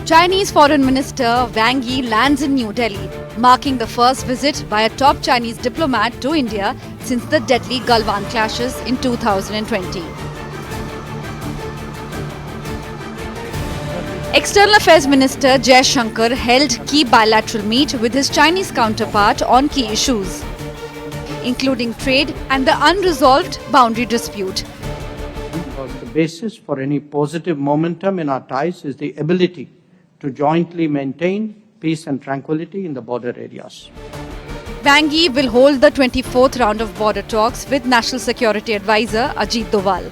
Chinese Foreign Minister Wang Yi lands in New Delhi, marking the first visit by a top Chinese diplomat to India since the deadly Galwan clashes in 2020. External Affairs Minister Jai Shankar held key bilateral meet with his Chinese counterpart on key issues, including trade and the unresolved boundary dispute. The basis for any positive momentum in our ties is the ability to jointly maintain peace and tranquility in the border areas. Wang Yi will hold the 24th round of border talks with National Security Advisor Ajit Doval.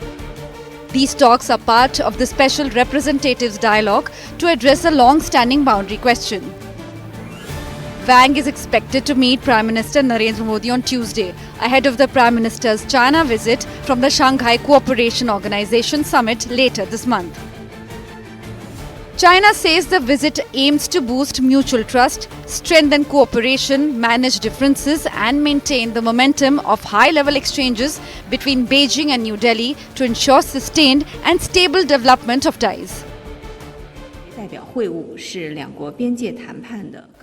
These talks are part of the Special Representatives Dialogue to address a long-standing boundary question. Wang is expected to meet Prime Minister Narendra Modi on Tuesday, ahead of the Prime Minister's China visit from the Shanghai Cooperation Organization summit later this month. China says the visit aims to boost mutual trust, strengthen cooperation, manage differences and maintain the momentum of high-level exchanges between Beijing and New Delhi to ensure sustained and stable development of ties.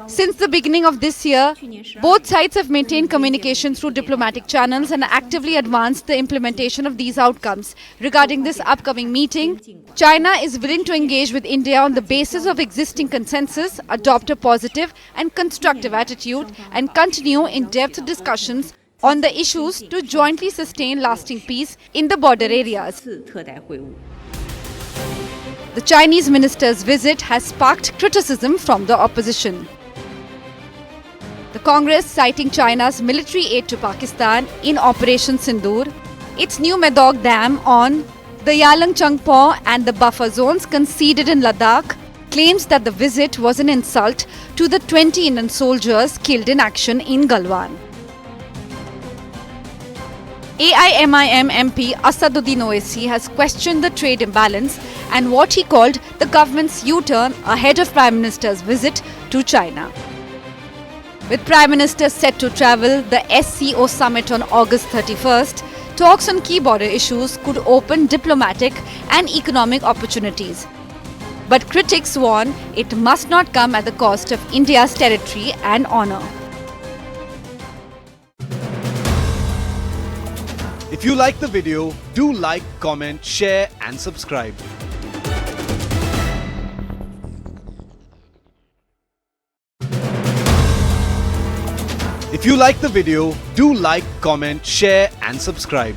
Since the beginning of this year, both sides have maintained communication through diplomatic channels and actively advanced the implementation of these outcomes. Regarding this upcoming meeting, China is willing to engage with India on the basis of existing consensus, adopt a positive and constructive attitude, and continue in-depth discussions on the issues to jointly sustain lasting peace in the border areas. The Chinese minister's visit has sparked criticism from the opposition. The Congress citing China's military aid to Pakistan in Operation Sindoor, its new Medog Dam on the Yalang Changpo and the buffer zones conceded in Ladakh, claims that the visit was an insult to the 20 Indian soldiers killed in action in Galwan. AIMIM MP Asaduddin Owaisi has questioned the trade imbalance and what he called the government's U-turn ahead of Prime Minister's visit to China. With Prime Minister set to travel the SCO summit on August 31st, talks on key border issues could open diplomatic and economic opportunities. But critics warn it must not come at the cost of India's territory and honour. If you like the video, do like, comment, share and subscribe. If you like the video, do like, comment, share and subscribe.